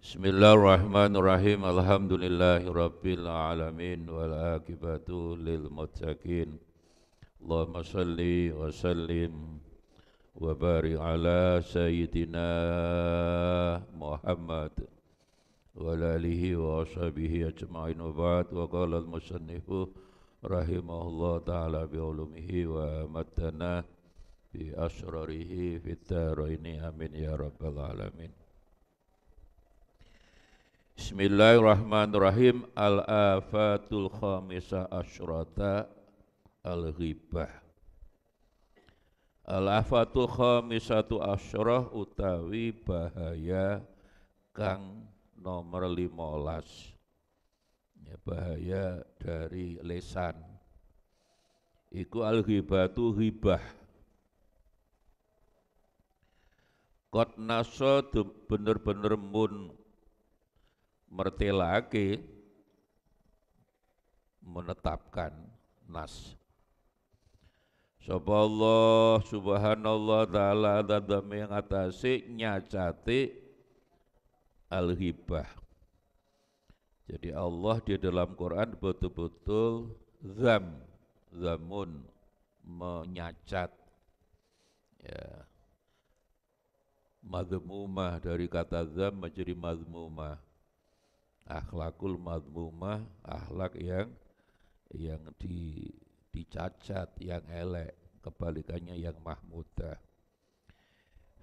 Bismillahirrahmanirrahim. Alhamdulillahirabbil alamin wal aqibatu lil muttaqin. Allahumma shalli wa sallim wa barik ala sayyidina Muhammad wa ala alihi wa ashabihi ajma'in wa ba'd. Wa qala al-musannifu rahimahullah ta'ala bi ulumihi wa maddana bi asrarihi fit dharaini amin ya rabbal alamin. Bismillahirrahmanirrahim. Al-afatul khamisah asyrata al-ghibah. Al-afatul khamisatu asyrah utawi bahaya kang nomor 15. Ya, bahaya dari lesan. Iku al-ghibatu ghibah. Qad nasa bener-bener mun mertelake, menetapkan nas sapa Allah subhanallah ta'ala dadame yang atase nyacate al-ghibah. Jadi Allah di dalam Quran betul-betul zamun menyacat, ya, madhmumah, dari kata zam menjadi madhmumah. Akhlakul madhmumah, akhlak yang dicacat, yang elek, kebalikannya yang mahmudah.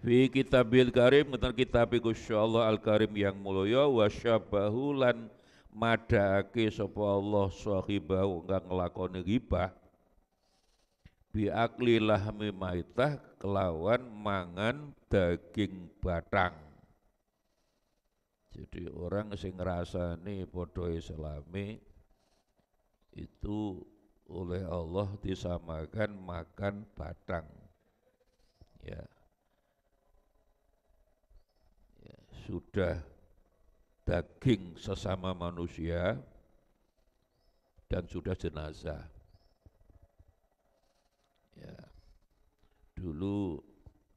Fi kitabil karim, tentang kitab Gusti Allah al-karim yang mulya, wa syabahu lan madhaake sapa Allah sahibahu kang nglakoni ghibah bi akli lahmi maitah kelawan mangan daging batang. Jadi orang sing ngrasani padha islami itu oleh Allah disamakan makan batang. Ya. Ya, sudah daging sesama manusia dan sudah jenazah. Ya. Dulu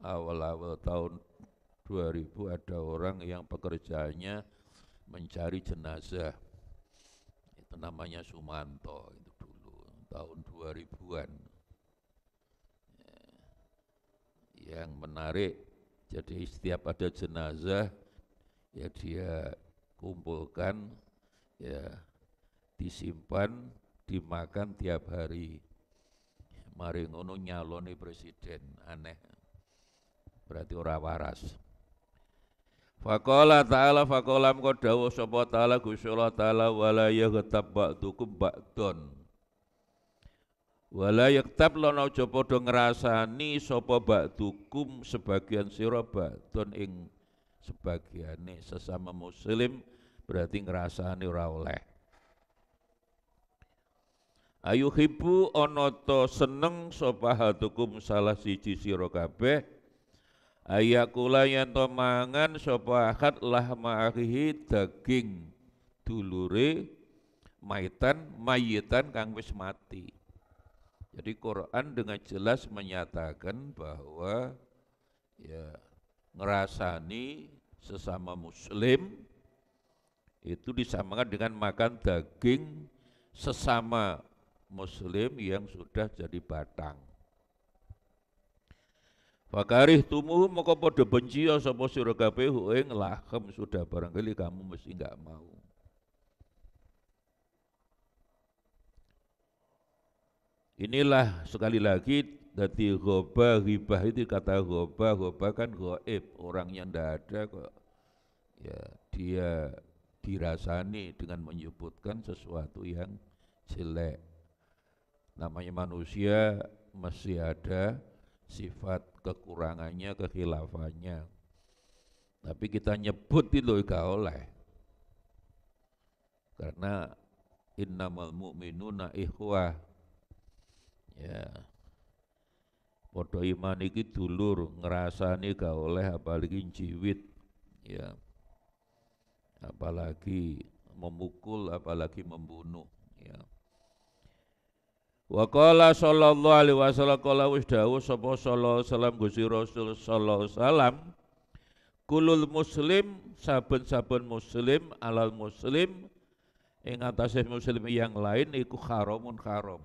awal-awal tahun 2000 ada orang yang pekerjaannya mencari jenazah. Itu namanya Sumanto, itu dulu tahun 2000-an. Yang menarik, jadi setiap ada jenazah ya dia kumpulkan, ya disimpan, dimakan tiap hari. Mari ngono nyaloni presiden, aneh. Berarti ora waras. Faqala ta'ala faqala mko dawuh sapa ta'ala Gusti Allah ta'ala wala yaghtab ba'dukum ba'don. Wala yaghtab lan aja padha ngrasani sapa ba'dukum sebagian sira ba'don ing sebagiane sesama muslim, berarti ngrasani ora oleh. Ayu hibu ana ta seneng sapa hadukum salah siji sira kabeh ayakula yen to mangan sapa akad lah ma'akhihi daging dulure mayitan kang wis mati. Jadi Quran dengan jelas menyatakan bahwa ya ngerasani sesama muslim itu disamakan dengan makan daging sesama muslim yang sudah jadi batang. Fakarih tumuh moko padha benci sapa sira kabeh ing lahem, sudah barangkali kamu mesti enggak mau. Inilah sekali lagi dadi ghibah itu kata ghibah kan gaib, orangnya ndak ada kok. Ya, dia dirasani dengan menyebutkan sesuatu yang jelek. Namanya manusia masih ada sifat kekurangannya, kekhilafannya. Tapi kita nyebut itu gak oleh. Karena innamal mu'minuna ikhwah. Ya. Padha iman iki dulur, ngrasani gak oleh apalagi jiwit. Ya. Apalagi memukul, apalagi membunuh, ya. Wa qala sallallahu alaihi wasallam qala wis dawuh sapa sallallahu alaihi wasallam Gusti Rasul sallallahu alaihi wasallam kulul muslim saben-saben muslim alal muslim ing atase muslim yang lain iku haramun haram.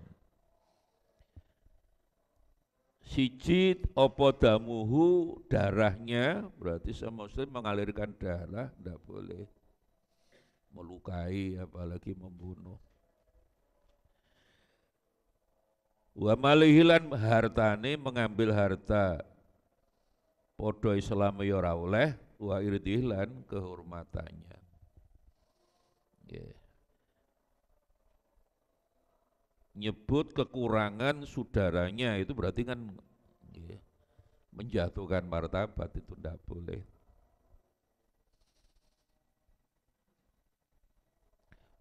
Siji apa damuhu darahnya, berarti sama muslim mengalirkan darah tidak boleh, melukai apalagi membunuh. Wa malihilan hartane mengambil harta podo Islam ya ora oleh, wa irdihlan kehormatannya. Yeah. Nyebut kekurangan saudaranya itu berarti kan menjatuhkan martabat, itu tidak boleh.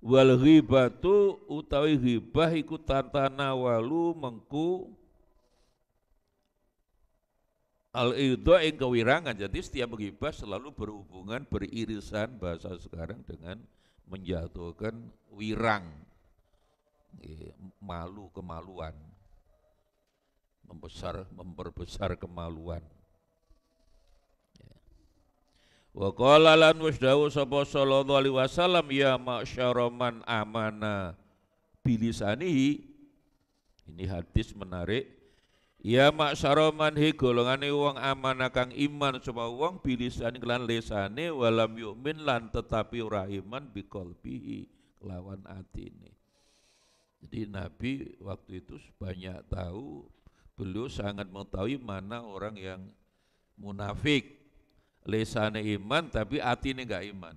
Wal ghibatu utawi ghibah iku tatanawalu mengku al idha ing kewirangan. Jadi setiap ghibah selalu berhubungan, beririsan bahasa sekarang dengan menjatuhkan wirang. Malu, kemaluan, memperbesar kemaluan. Wa qala lan wasdawu sapa sallallahu alaihi wasallam ya ma'syara man amana bilisanihi. Ini hadis menarik. Ya ma'syara man hi golongane wong amanah kang iman sapa wong bilisani lan lisane walam yu'min lan tetapi ora iman biqalbihi kelawan atine. Jadi Nabi waktu itu banyak tahu, beliau sangat mengetahui mana orang yang munafik, lesane iman tapi hatinya enggak iman.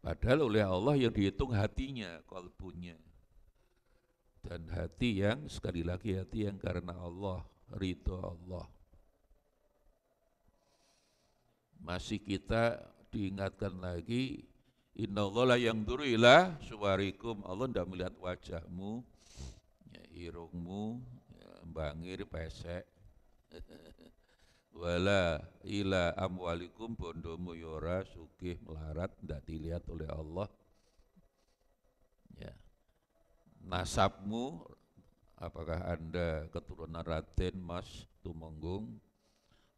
Padahal oleh Allah yang dihitung hatinya, kalbunya. Dan hati yang, sekali lagi hati yang karena Allah, ridho Allah. Masih kita diingatkan lagi, innallaha la yanzuru ila suwarikum, Allah tidak melihat wajahmu, ya, irungmu, ya, bangir, pesek, wala ila amwalikum, bondomu yora, sugih, melarat, tidak dilihat oleh Allah. Ya. Nasabmu, apakah Anda keturunan Raden, Mas, Tumenggung,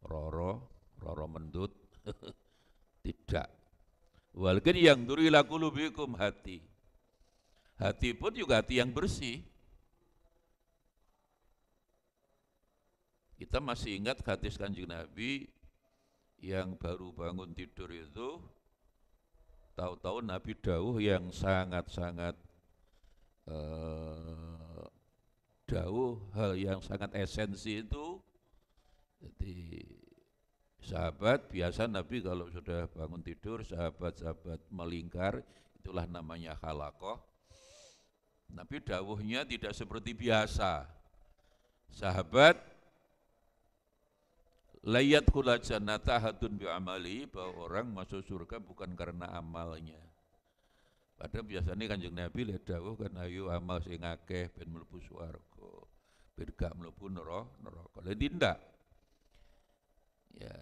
Roro Mendut, tidak. Walaupun yang duri lakulubikum hati. Hati pun juga hati yang bersih. Kita masih ingat hadis Kanjeng Nabi yang baru bangun tidur itu, tahu-tahu Nabi dawuh yang sangat-sangat dawuh hal yang sangat esensi itu. Jadi sahabat, biasa Nabi kalau sudah bangun tidur, sahabat-sahabat melingkar, itulah namanya khalaqah. Nabi dawuhnya tidak seperti biasa. Sahabat, layat khula jannata hadun bi'amali, bahwa orang masuk surga bukan karena amalnya. Padahal biasanya Kanjeng Nabi lihat dawuh kan ayo amal sing akeh ben mlebu swarga, ben gak mlebu neraka. Lha ndak. Ya.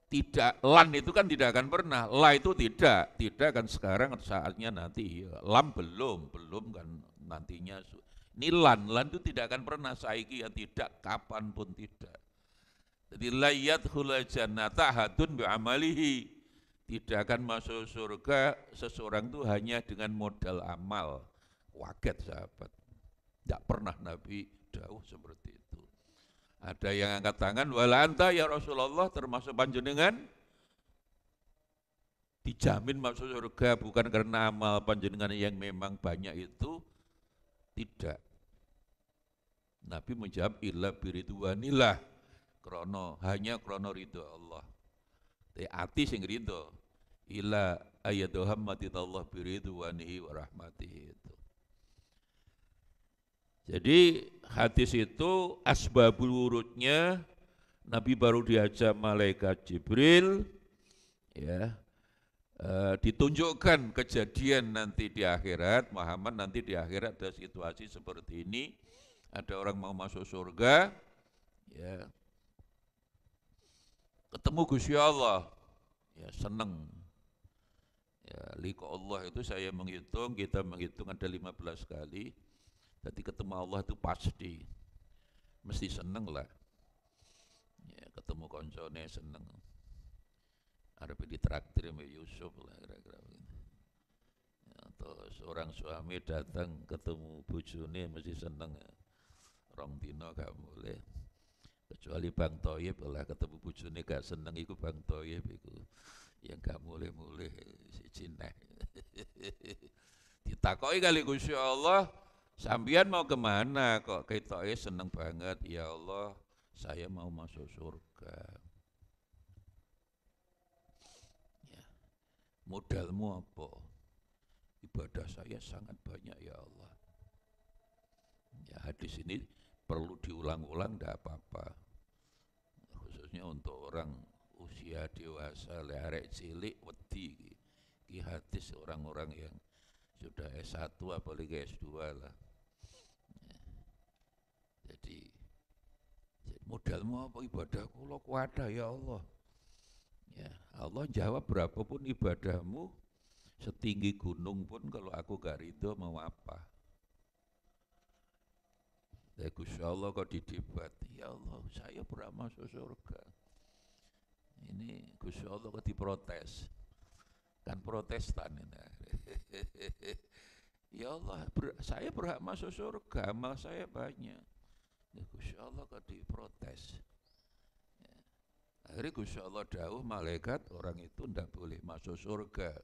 Tidak, lan itu kan tidak akan pernah, la itu tidak kan sekarang saatnya nanti, lam belum kan nantinya. Ini lan itu tidak akan pernah, saiki ya tidak, kapanpun tidak. Jadi layat hula jannata hadun bi'amalihi, tidak akan masuk surga seseorang itu hanya dengan modal amal. Waget sahabat, tidak pernah Nabi dawuh seperti itu. Ada yang angkat tangan, wala anta ya Rasulullah, termasuk panjenengan dijamin masuk surga bukan karena amal panjenengan yang memang banyak itu, tidak. Nabi menjawab illa biridwanillah, hanya krono ridho Allah. Ati sing ridho, illa ayatu hammatidallah biridwanihi wa rahmatihi itu. Jadi hadis itu asbabul wurudnya Nabi baru diajak malaikat Jibril, ya, ditunjukkan kejadian nanti di akhirat, Muhammad nanti di akhirat ada situasi seperti ini, ada orang mau masuk surga, ya, ketemu Gusti Allah, ya seneng, ya liqa Allah itu saya menghitung, kita menghitung ada 15 kali. Jadi ketemu Allah itu pasti, mesti seneng lah. ketemu koncone seneng. Arep ditraktir mbek Yusuf lah kira-kira begitu. Atau seorang suami datang ketemu bojone mesti seneng. Rong dino gak boleh. Kecuali Bang Toyib lah ketemu bojone gak seneng iku Bang Toyib iku. Yang gak mulai-mulai si Cina. Ditakoki kali Gusti Allah, sampeyan mau kemana kok ketoke seneng banget? Ya Allah, saya mau masuk surga. Ya. Modalmu apa? Ibadah saya sangat banyak ya Allah. Ya, hadis ini perlu diulang-ulang tidak apa-apa. Khususnya untuk orang usia dewasa, arek cilik wedi ki hadis orang-orang yang sudah S1 apalagi S2 lah. Ya. Jadi modalmu apa? Ibadah kula kuwata ya Allah. Ya, Allah jawab berapapun ibadahmu setinggi gunung pun kalau aku gak ridho mau apa? Ya Gusti Allah kok didebat, ya Allah saya berhak masuk surga. Ini Gusti Allah kok diprotes, kan protestan ini. Ya Allah saya berhak masuk surga, amal saya banyak. Ya Gusti Allah kok diprotes. Ya. Akhirnya Gusti Allah dawuh malaikat orang itu tidak boleh masuk surga.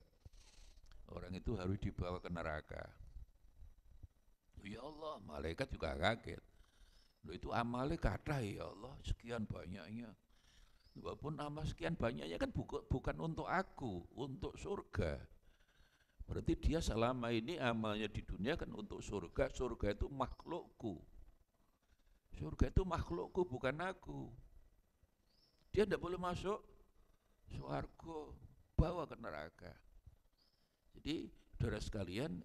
Orang itu harus dibawa ke neraka. Ya Allah, malaikat juga kaget. Loh itu amalnya kathah ya Allah, sekian banyaknya. Walaupun amal sekian banyaknya kan bukan untuk aku, untuk surga. Berarti dia selama ini amalnya di dunia kan untuk surga. Surga itu makhlukku. Surga itu makhlukku, bukan aku. Dia tidak boleh masuk surga, bawa ke neraka. Jadi saudara sekalian,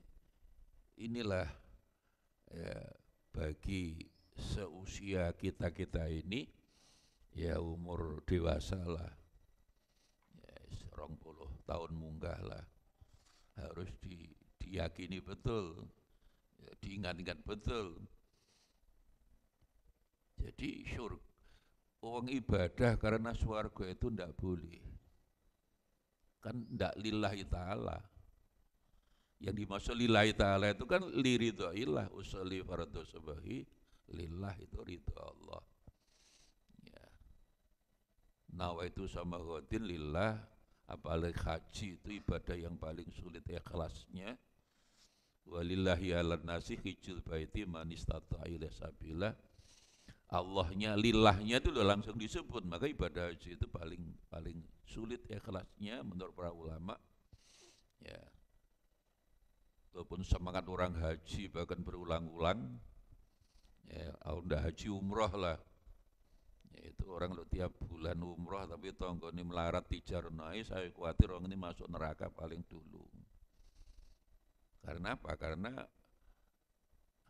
inilah ya, bagi seusia kita ini ya umur dewasa lah, ya 20 tahun munggah lah, harus diyakini betul, ya, diingat-ingat betul. Jadi orang ibadah karena swarga itu ndak boleh, kan ndak lillahi ta'ala. Yang dimaksud lillahi ta'ala itu kan liridhoillah, usolli fardhu subahi lillah, itu ridho Allah. Ya. Nawaitu sama ghatin lillah, apalagi haji itu ibadah yang paling sulit ikhlasnya. Walillahi ala nasi hijjul baiti man istata'a ilaihi sabila. Allahnya, lillahnya itu udah langsung disebut, maka ibadah haji itu paling sulit ikhlasnya menurut para ulama. Ya. Walaupun semangat orang haji bahkan berulang-ulang, ya udah haji umroh lah, ya, itu orang lo tiap bulan umroh tapi tonggo ini melarat tijarnai, saya khawatir orang ini masuk neraka paling dulu. Karena apa? Karena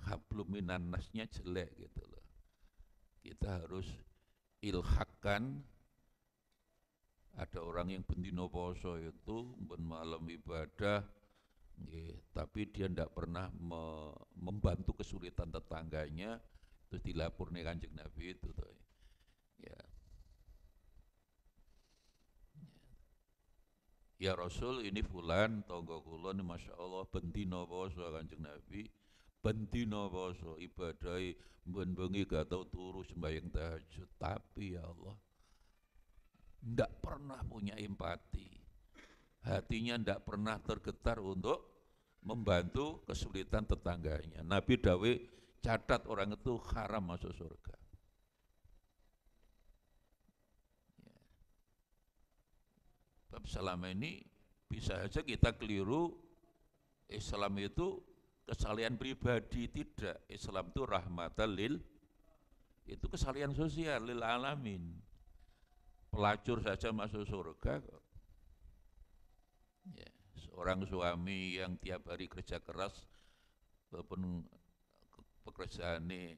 hablum minan nasnya jelek gitu loh. Kita harus ilhakkan. Ada orang yang bendino poso itu malam ibadah, tapi dia tidak pernah membantu kesulitan tetangganya, terus dilapurnya Kanjeng Nabi itu tuh. Ya. Ya Rasul, ini fulan tonggo kula ini Masya Allah bendino poso Kanjeng Nabi, bendino poso ibadai bengi gak tahu turu sembahyang tahajud, tapi ya Allah tidak pernah punya empati, hatinya tidak pernah tergetar untuk membantu kesulitan tetangganya. Nabi dawe catat orang itu haram masuk surga. Ya. Tapi selama ini bisa saja kita keliru, Islam itu kesalahan pribadi, tidak. Islam itu rahmatan itu kesalahan sosial lil alamin. Pelacur saja masuk surga kok. Ya. Seorang suami yang tiap hari kerja keras, walaupun pekerjaannya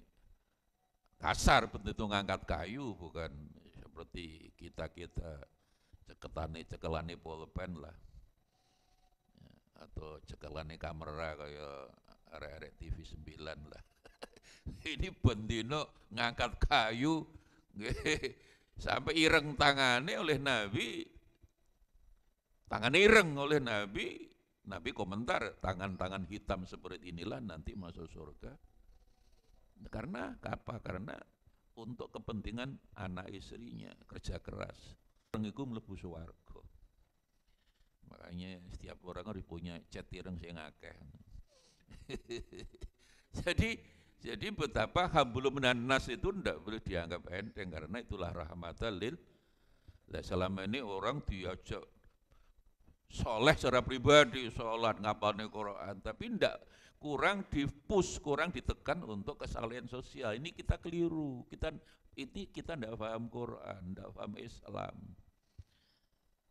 kasar, bentuk ngangkat kayu, bukan seperti kita cekelane pulpen lah, ya, atau cekelane kamera kayak arek-arek TV 9 lah. Ini bendino ngangkat kayu, Sampai ireng tangannya oleh Nabi, tangan ireng oleh Nabi, Nabi komentar, tangan-tangan hitam seperti inilah nanti masuk surga. Karena apa? Karena untuk kepentingan anak istrinya, kerja keras. Orang itu mlebu swarga. Makanya setiap orang harus punya cet ireng sing akeh. Jadi betapa hablum minan nas itu tidak boleh dianggap enteng, karena itulah rahmatan lil. Selama ini orang diajak soleh secara pribadi, sholat, ngapalin Quran, tapi tidak, kurang dipus, kurang ditekan untuk kesalahan sosial. Ini kita keliru, kita tidak paham Quran, tidak paham Islam.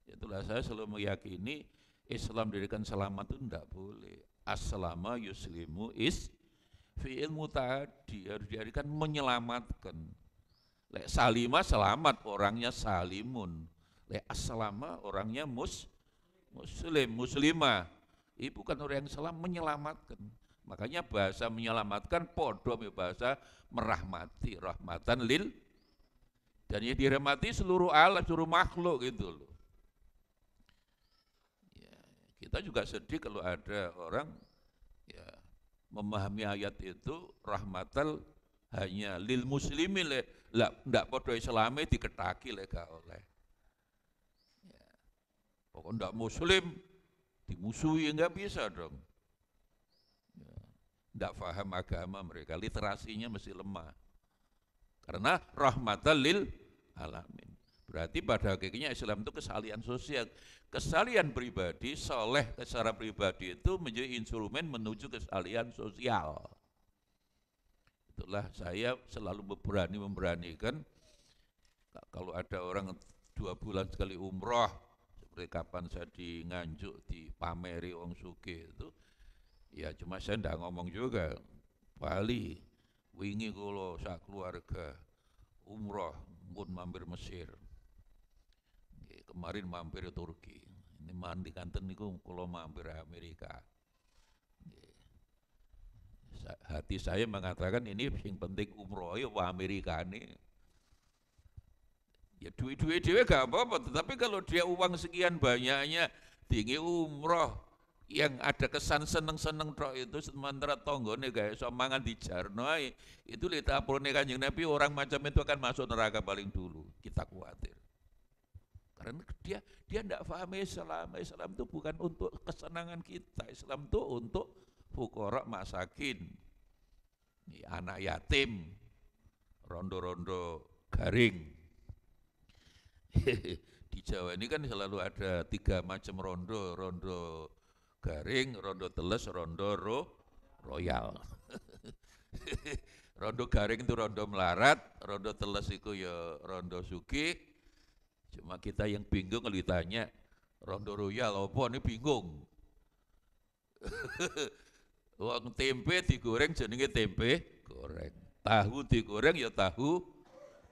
Itulah saya selalu meyakini Islam dirikan selamat itu tidak boleh. As-salama yuslimu fi'il muta'addi, harus dijadikan menyelamatkan. Lek salima selamat, orangnya salimun. Lek as-salama orangnya muslim, muslimah. Ini bukan orang yang salah, menyelamatkan. Makanya bahasa menyelamatkan podo bahasa merahmati, rahmatan lil. Dan yang dirahmati seluruh alam, seluruh makhluk gitu loh. Ya, kita juga sedih kalau ada orang ya memahami ayat itu rahmatal hanya lil muslimin, lah ndak podo islami diketaki lek gak oleh. Ya. Pokoknya ndak muslim dimusuhi, enggak bisa dong. Ya. Ndak paham agama mereka, literasinya masih lemah. Karena rahmatal lil alamin. Berarti pada hakikatnya Islam itu kesalian sosial, kesalian pribadi, soleh secara pribadi itu menjadi instrumen menuju kesalian sosial. Itulah saya selalu memberanikan kalau ada orang 2 bulan sekali umroh, seperti kapan saya di Nganjuk di pameri wong sugih itu, ya cuma saya tidak ngomong juga, Bali, wingi kula sak keluarga umroh pun mampir Mesir. Kemarin mampir Turki, ini mandi kanten niku kula mampir Amerika. Hati saya mengatakan ini yang penting umroh ya Amerika nih. Ya duit-duit dia gak apa-apa, tetapi kalau dia uang sekian banyaknya tinggi umroh yang ada kesan seneng-seneng tok itu sementara tonggone gak iso mangan di jarno itu lihat aprone Kanjeng Nabi, orang macam itu akan masuk neraka paling dulu. Kita khawatir. Karena dia tidak paham Islam. Islam itu bukan untuk kesenangan kita. Islam itu untuk fuqara masakin, anak yatim, rondo-rondo garing. Di Jawa ini kan selalu ada 3 macam rondo, rondo garing, rondo teles, rondo royal. Rondo garing itu rondo melarat, rondo teles itu ya rondo sugih. Cuma kita yang bingung kalau ditanya rondo royal apa, ini bingung. Wong tempe digoreng jenenge tempe goreng. Tahu digoreng ya tahu,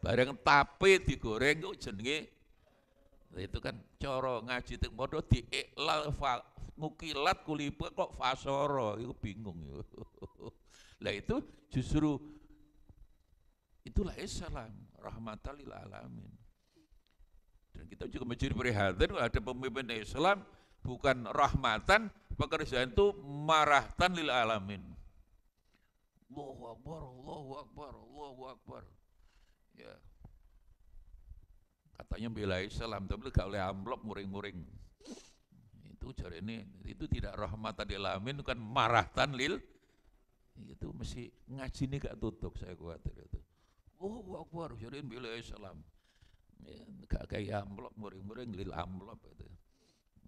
bareng tape digoreng kok jenenge. Itu kan cara ngaji teng padha diiklal mukilat kulipe kok fasoro, itu bingung. Lah itu justru itulah Islam, rahmatan lil alamin. Dan kita juga menjadi prihatin ada pemimpin Islam bukan rahmatan, pekerjaan itu marahtan lil alamin. Allahu Akbar, Allahu Akbar, Allahu Akbar. Ya. Katanya bela Islam, tapi gak oleh amplop muring-muring. Itu cari ini, itu tidak rahmatan lil alamin, bukan marahtan lil. Itu mesti ngaji ini gak tutup, saya khawatir itu. Allahu Akbar, cari bela Islam. Ya, gak kayak amplop muring-muring lil amplop itu.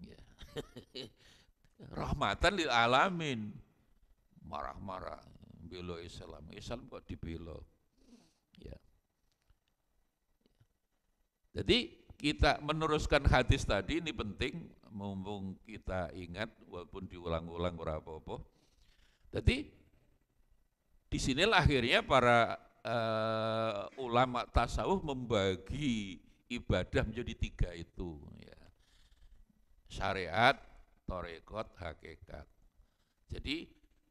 Ya. Rahmatan lil alamin, marah-marah bela Islam. Islam kok dibela. Ya. Jadi kita meneruskan hadis tadi ini penting, mumpung kita ingat walaupun diulang-ulang berapa apa. Jadi disinilah akhirnya para ulama tasawuf membagi ibadah menjadi 3 itu ya. Syariat, tarekat, hakikat. Jadi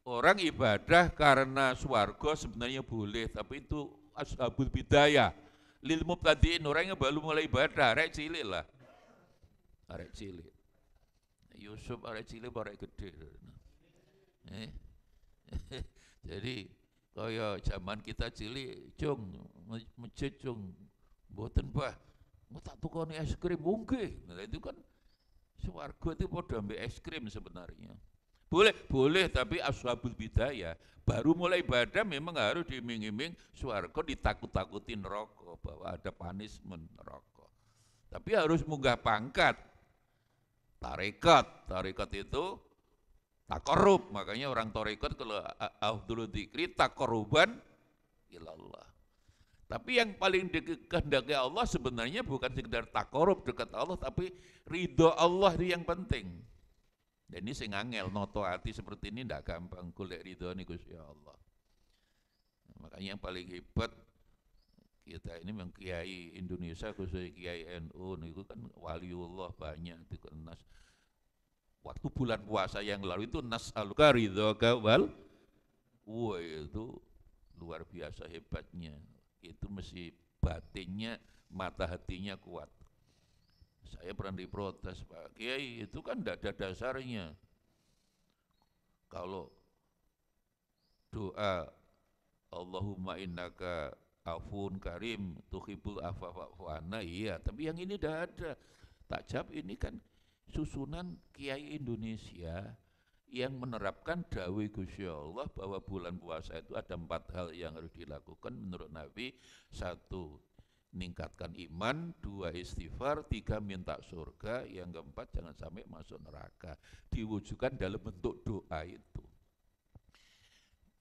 orang ibadah karena swarga sebenarnya boleh, tapi itu ashabul bidayah. lil mubtadiin, orang yang baru mulai ibadah, arek cilik lah. Arek cilik. Yusuf arek cilik arek gede. Eh? Jadi kaya zaman kita cilik, cung, masjid cung, mboten Pak, mau tak tukoni es krim mungkin. Nah, itu kan swarga itu padha ambek es krim sebenarnya. Boleh, tapi ashabul bidayah baru mulai ibadah memang harus diiming-iming swarga, ditakut-takutin neraka bahwa ada punishment neraka. Tapi harus munggah pangkat. Tarekat itu takorub, makanya orang tarekat kalau afdhulu dzikri takoruban ilallah. Tapi yang paling dikehendaki Allah sebenarnya bukan sekedar takorub dekat Allah, tapi ridho Allah itu yang penting. Dan ini sing angel, noto hati seperti ini tidak gampang, golek ridho ini Gusti Allah. Makanya yang paling hebat kita ini memang kiai Indonesia, khususnya kiai NU, itu kan waliullah banyak di nas. Waktu bulan puasa yang lalu itu nas'aluka ridhoka wal, wah itu luar biasa hebatnya. Itu mesti batinnya, mata hatinya kuat. Saya pernah diprotes, Pak Kiai, itu kan tidak ada dasarnya. Kalau doa Allahumma innaka afun karim tuhibbul afwa fa'fu anna, iya, tapi yang ini tidak ada. Tak jawab, ini kan susunan kiai Indonesia yang menerapkan dawai Gusti Allah bahwa bulan puasa itu ada 4 hal yang harus dilakukan menurut Nabi. 1, meningkatkan iman. 2, istighfar. 3, minta surga. Yang keempat, jangan sampai masuk neraka. Diwujudkan dalam bentuk doa itu.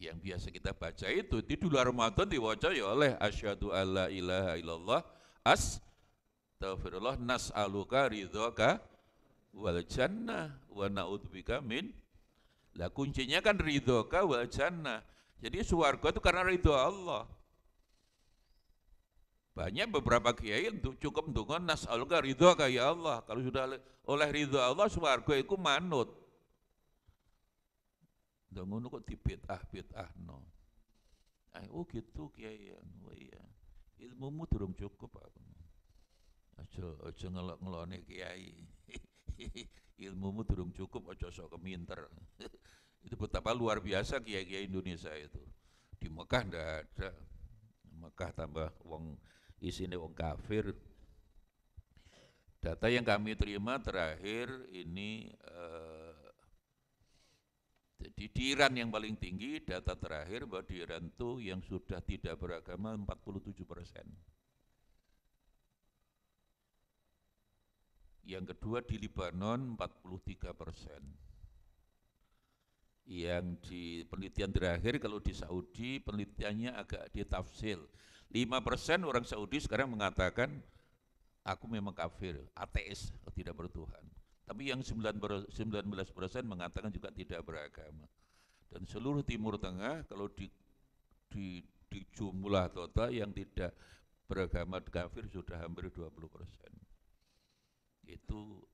Yang biasa kita baca itu di bulan Ramadan diwaca ya oleh asyhadu alla ilaha illallah astaghfirullah nas'aluka ridhoka wal jannah wa na'udzubika min. Lah kuncinya kan ridhoka wal jannah. Jadi swarga itu karena ridho Allah. Banyak beberapa kiai untuk cukup ndonga nas'aluka ridhoka ya Allah. Kalau sudah oleh ridho Allah swarga itu manut. Ndak ngono kok dibid'ah no. Oh gitu kiai. Oh iya. Ilmumu durung cukup aku. Aja ngelok-ngelone kiai. Ilmumu durung cukup, aja sok keminter. Itu betapa luar biasa kiai-kiai Indonesia itu. Di Mekah ndak ada. Mekah tambah wong isine wong kafir. Data yang kami terima terakhir ini jadi di Iran yang paling tinggi, data terakhir bahwa di Iran itu yang sudah tidak beragama 47%. Yang kedua di Libanon 43%. Yang di penelitian terakhir kalau di Saudi penelitiannya agak ditafsir. 5% orang Saudi sekarang mengatakan aku memang kafir, ateis, tidak bertuhan. Tapi yang 19% mengatakan juga tidak beragama. Dan seluruh Timur Tengah kalau di jumlah total yang tidak beragama kafir sudah hampir 20%. Itu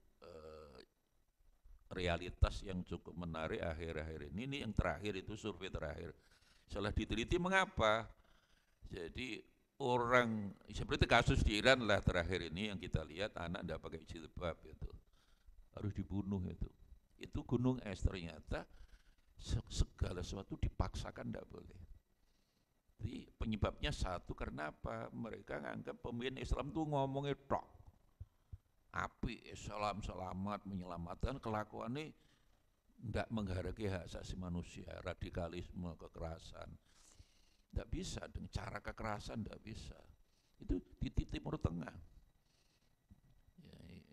realitas yang cukup menarik akhir-akhir ini. Ini yang terakhir itu survei terakhir. Setelah diteliti mengapa? Jadi orang seperti kasus di Iran lah terakhir ini yang kita lihat, anak tidak pakai jilbab itu harus dibunuh itu gunung es. Ternyata segala sesuatu dipaksakan tidak boleh. Jadi penyebabnya satu, karena apa? Mereka menganggap pemimpin Islam tuh ngomongnya tok api, Islam selamat, menyelamatkan, kelakuannya tidak menghargai hak asasi manusia, radikalisme, kekerasan. Tidak bisa, dengan cara kekerasan tidak bisa. Itu di Timur Tengah.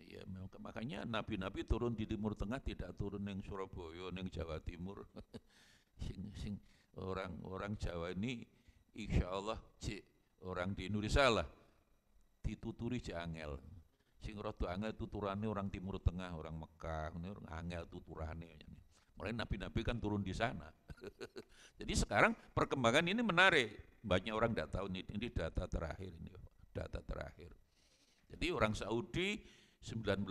Ya, makanya nabi-nabi turun di Timur Tengah, tidak turun yang Surabaya, yang Jawa Timur. sing orang Jawa ini insya Allah orang di Indonesia lah dituturi jangel. Sing rada angel tuturane orang Timur Tengah, orang Mekah, orang angel tuturane. Mulai nabi-nabi kan turun di sana. Jadi sekarang perkembangan ini menarik. Banyak orang tidak tahu ini data terakhir ini, data terakhir. Jadi orang Saudi 19%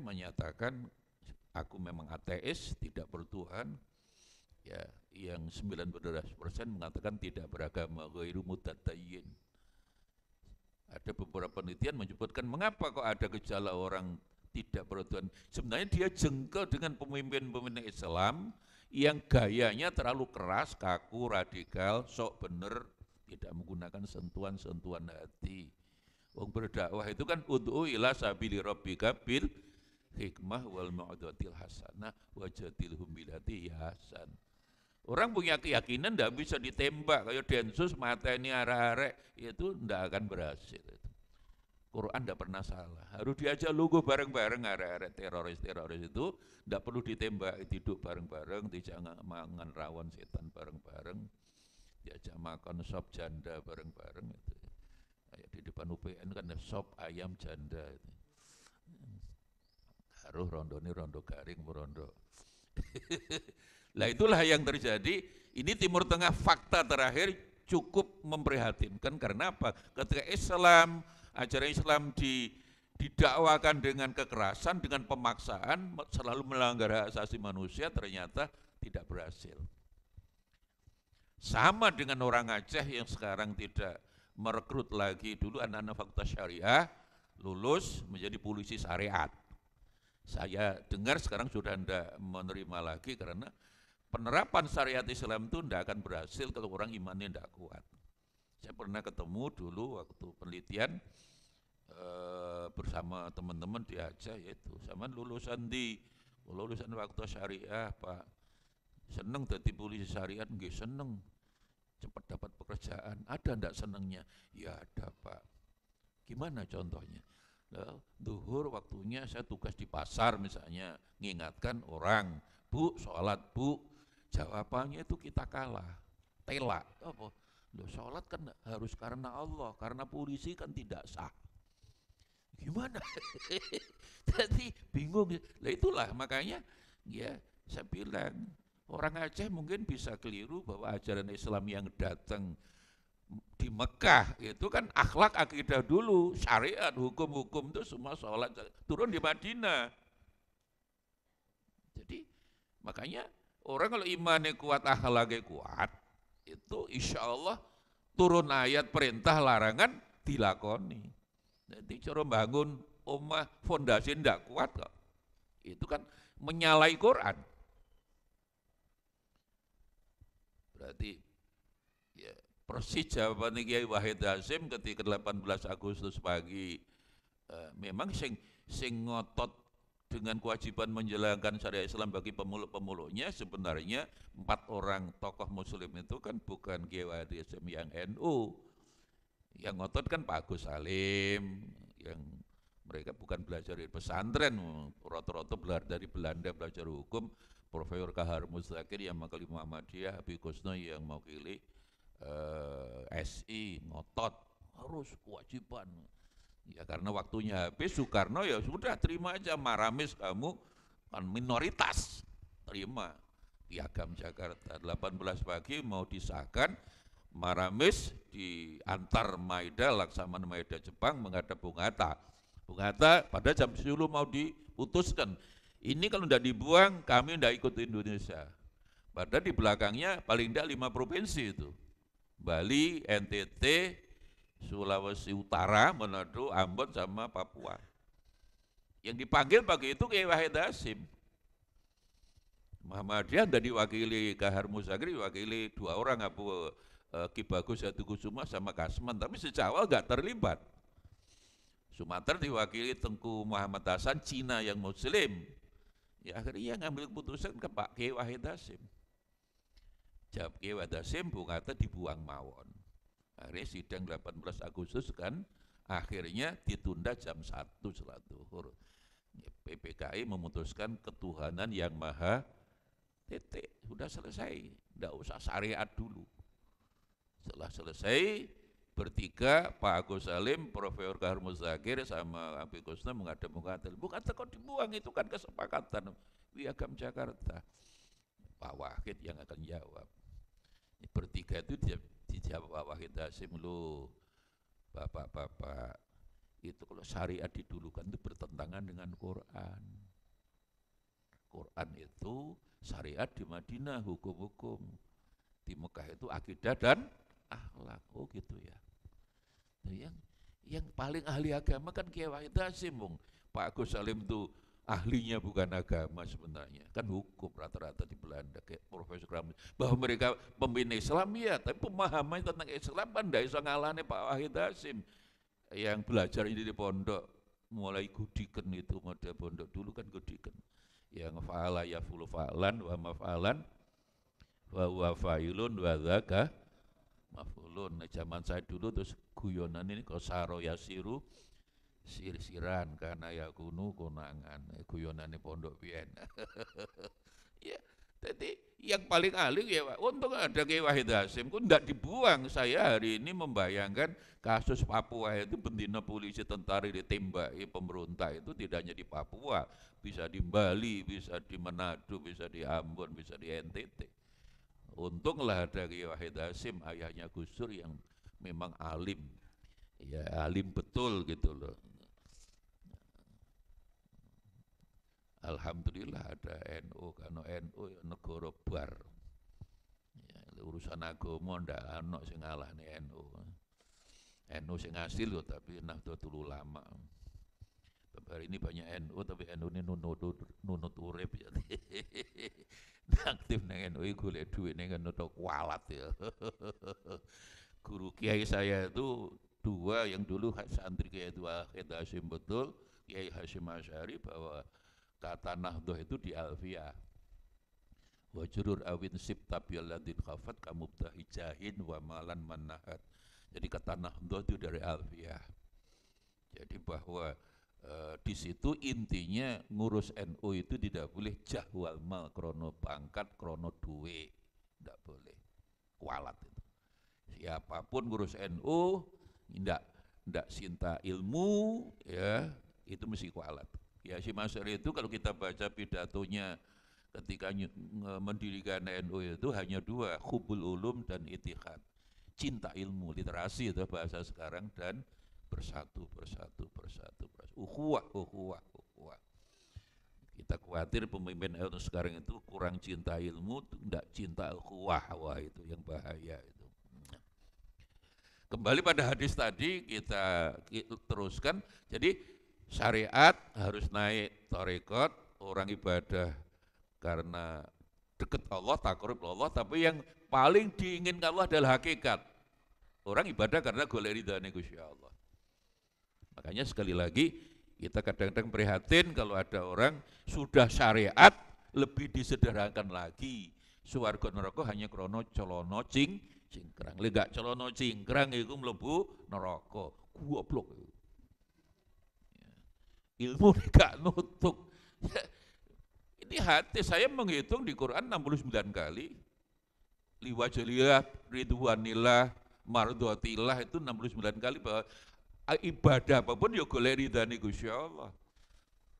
menyatakan aku memang ateis, tidak bertuhan. Ya, yang 19% mengatakan tidak beragama, ghairu mutadayyin. Ada beberapa penelitian menyebutkan mengapa kok ada gejala orang tidak bertuhan. Sebenarnya dia jengkel dengan pemimpin-pemimpin Islam yang gayanya terlalu keras, kaku, radikal, sok bener, tidak menggunakan sentuhan-sentuhan hati. Wong berdakwah itu kan ud'u ila sabili rabbika bil hikmah wal mau'izatil hasanah wajadilhum billati hasan. Orang punya keyakinan tidak bisa ditembak kayak Densus mata ini arek-arek itu tidak akan berhasil. Quran tidak pernah salah. Harus diajak lugu bareng-bareng arek-arek teroris-teroris itu tidak perlu ditembak, duduk bareng-bareng, diajak mangan rawon setan bareng-bareng, diajak makan sop janda bareng-bareng itu. Kayak di depan UPN kan ada sop ayam janda itu. Harus rondo ini rondo garing merondo. Lah itulah yang terjadi. Ini Timur Tengah fakta terakhir cukup memprihatinkan karena apa? Ketika Islam, ajaran Islam didakwakan dengan kekerasan, dengan pemaksaan, selalu melanggar hak asasi manusia, ternyata tidak berhasil. Sama dengan orang Aceh yang sekarang tidak merekrut lagi, dulu anak-anak fakta syariah lulus menjadi polisi syariat. Saya dengar sekarang sudah tidak menerima lagi karena penerapan syariat Islam itu tidak akan berhasil kalau orang imannya tidak kuat. Saya pernah ketemu dulu waktu penelitian bersama teman-teman di Aceh, yaitu sama lulusan waktu syariah Pak, seneng jadi polisi syariat, nggih seneng cepat dapat pekerjaan. Ada ndak senengnya? Ya ada Pak. Gimana contohnya? Duhur waktunya saya tugas di pasar misalnya, ngingatkan orang, Bu sholat Bu, jawabannya itu kita kalah, telak. Apa? Loh, sholat kan harus karena Allah, karena polisi kan tidak sah. Gimana? Jadi bingung. Nah itulah makanya ya saya bilang orang Aceh mungkin bisa keliru bahwa ajaran Islam yang datang di Mekah itu kan akhlak akidah dulu, syariat, hukum-hukum itu semua sholat turun di Madinah. Jadi makanya orang kalau imannya kuat, akhlaknya kuat, itu insya Allah turun ayat perintah larangan dilakoni. Jadi cara bangun omah fondasi tidak kuat kok. Itu kan menyalahi Quran. Berarti ya persis jawaban Kiai Wahid Hasyim ketika 18 Agustus pagi memang sing ngotot dengan kewajiban menjalankan syariat Islam bagi pemuluk-pemuluknya sebenarnya 4 orang tokoh muslim itu kan bukan Kiai Wahid Hasyim yang NU. Yang ngotot kan Pak Agus Salim, yang mereka bukan belajar di pesantren, rata-rata belajar dari Belanda belajar hukum, Profesor Kahar Muzakir yang mewakili Muhammadiyah, Habib Kusno yang mewakili SI, ngotot harus kewajiban. Ya karena waktunya habis, Soekarno ya sudah terima aja, Maramis kamu kan minoritas, terima. Piagam Jakarta 18 pagi mau disahkan, Maramis diantar Maeda, Laksamana Maeda Jepang menghadap Bung Hatta. Bung Hatta pada jam 10 mau diputuskan, ini kalau tidak dibuang kami tidak ikut Indonesia. Padahal di belakangnya paling tidak 5 provinsi itu, Bali, NTT, Sulawesi Utara, Manado, Ambon sama Papua. Yang dipanggil pagi itu Kiai Wahid Hasyim. Muhammadiyah tidak diwakili Kahar Muzakir, diwakili 2 orang, Ki Bagus Hatikusuma sama Kasman, tapi sejak awal nggak terlibat. Sumatera diwakili Tengku Muhammad Hasan, Cina yang Muslim. Ya akhirnya ngambil keputusan ke Pak Kiai Wahid Hasyim. Jawab Kiai Wahid Hasyim, Bung Hatta dibuang mawon. Akhirnya sidang 18 Agustus kan akhirnya ditunda jam 1 setelah zuhur. PPKI memutuskan ketuhanan yang maha, titik, sudah selesai, tidak usah syariat dulu. Setelah selesai, bertiga, Pak Agus Salim, Profesor Kahar Muzakir sama Habib Kusno menghadap Bung Hatta. Bung Hatta kok dibuang, itu kan kesepakatan Piagam Jakarta. Pak Wahid yang akan jawab. Bertiga itu dijawab Pak Wahid Hasyim, lu bapak-bapak itu kalau syariat didulukan itu bertentangan dengan Quran. Quran itu syariat di Madinah, hukum-hukum. Di Mekah itu akidah dan akhlak. Oh gitu ya. Nah, Yang paling ahli agama kan Kiai Wahid Hasyim. Pak Agus Salim itu ahlinya bukan agama sebenarnya, kan hukum rata-rata di Belanda kayak Profesor Ramli. Bahwa mereka pembina Islam ya, tapi pemahaman tentang Islam kan tidak bisa ngalahnya Pak Wahid Hasyim yang belajar ini di pondok, mulai gudiken itu model pondok dulu kan gudiken. Yang fa'ala ya fulu fa'lan wa maf'alan wa huwa fa'ilun wa dzaka maf'ulun. Nah, zaman saya dulu terus guyonan ini kosaro yasiru sir-siran karena ya kunu konangan guyonane pondok pian. Ya, jadi yang paling ahli ya Pak, untung ada Kiai Wahid Hasyim, ku ndak dibuang. Saya hari ini membayangkan kasus Papua itu bendina polisi tentara ditembaki pemerintah itu tidak hanya di Papua, bisa di Bali, bisa di Manado, bisa di Ambon, bisa di NTT. Untunglah ada Kiai Wahid Hasyim, ayahnya Gus Dur yang memang alim, ya alim betul gitu loh. Alhamdulillah ada NU, karena NU negara bar. Ya, urusan agama ndak ana sing ngalahne NU. NU sing asil loh, tapi Nahdlatul Ulama. Hari ini banyak NU, tapi NU ini nunut urip ya. Aktif nang NU golek duit ning nunut kualat ya. Guru kiai saya itu dua yang dulu santri Kiai Wahid Hasyim betul, Kiai Hasyim Asy'ari, bahwa kata Nahdhah itu di Alfiyah. Wa jurur awin sib tabil ladin khafat kamubtahi jahin wa malan manahat. Jadi kata Nahdhah itu dari Alfiyah. Jadi bahwa di situ intinya ngurus NU itu tidak boleh jahwal mal krono pangkat krono duwe, tidak boleh kualat itu. Siapapun ngurus NU tidak cinta ilmu ya itu mesti kualat. Ya si Asy'ari itu kalau kita baca pidatonya ketika mendirikan NU itu hanya dua, hubul ulum dan itihad, cinta ilmu, literasi itu bahasa sekarang, dan bersatu. Ukhuwah. Kita khawatir pemimpin NU sekarang itu kurang cinta ilmu, tidak cinta ukhuwah, wah itu yang bahaya itu. Kembali pada hadis tadi kita teruskan, jadi syariat harus naik tarekat, orang ibadah karena dekat Allah, takarub Allah, tapi yang paling diinginkan Allah adalah hakikat. Orang ibadah karena golek ridhane Gusti Allah. Makanya sekali lagi kita kadang-kadang prihatin kalau ada orang sudah syariat lebih disederhanakan lagi. Swarga neraka hanya krono colono cingkrang. Lek gak colono cingkrang iku mlebu neraka. Goblok. Ilmu gak nutuk. Ini hati saya menghitung di Quran 69 kali. Liwajilillah, ridwanillah, mardhatillah itu 69 kali, bahwa ibadah apapun ya golek ridhane Gusti Allah.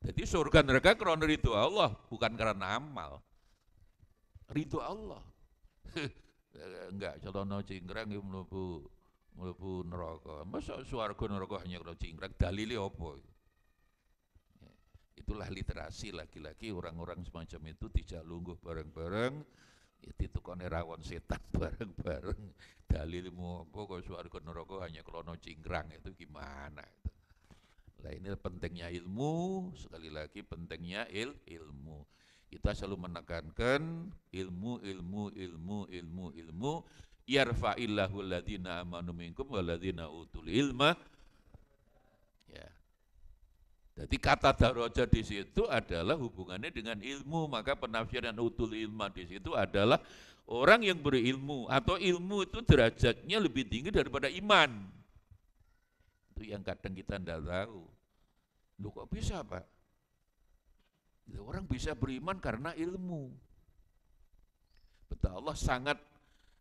Jadi surga neraka karena ridho Allah, bukan karena amal. Ridho Allah. Enggak celono cingkrang ya mlebu neraka. Masa swarga neraka hanya karena cingkrang, dalile apa? Itulah literasi, lagi-lagi orang-orang semacam itu tidak lungguh bareng-bareng, itu kone rawon setan bareng-bareng. Dalilmu apa kok swarga neraka hanya krono cingkrang, itu gimana itu. Nah ini pentingnya ilmu, sekali lagi pentingnya ilmu. Kita selalu menekankan ilmu. Yarfa'illahu alladhina amanu minkum walladhina utul ilma. Ya. Jadi kata daraja di situ adalah hubungannya dengan ilmu, maka penafsiran utul ilma di situ adalah orang yang berilmu, atau ilmu itu derajatnya lebih tinggi daripada iman. Itu yang kadang kita tidak tahu. Loh kok bisa Pak? Orang bisa beriman karena ilmu. Betul, Allah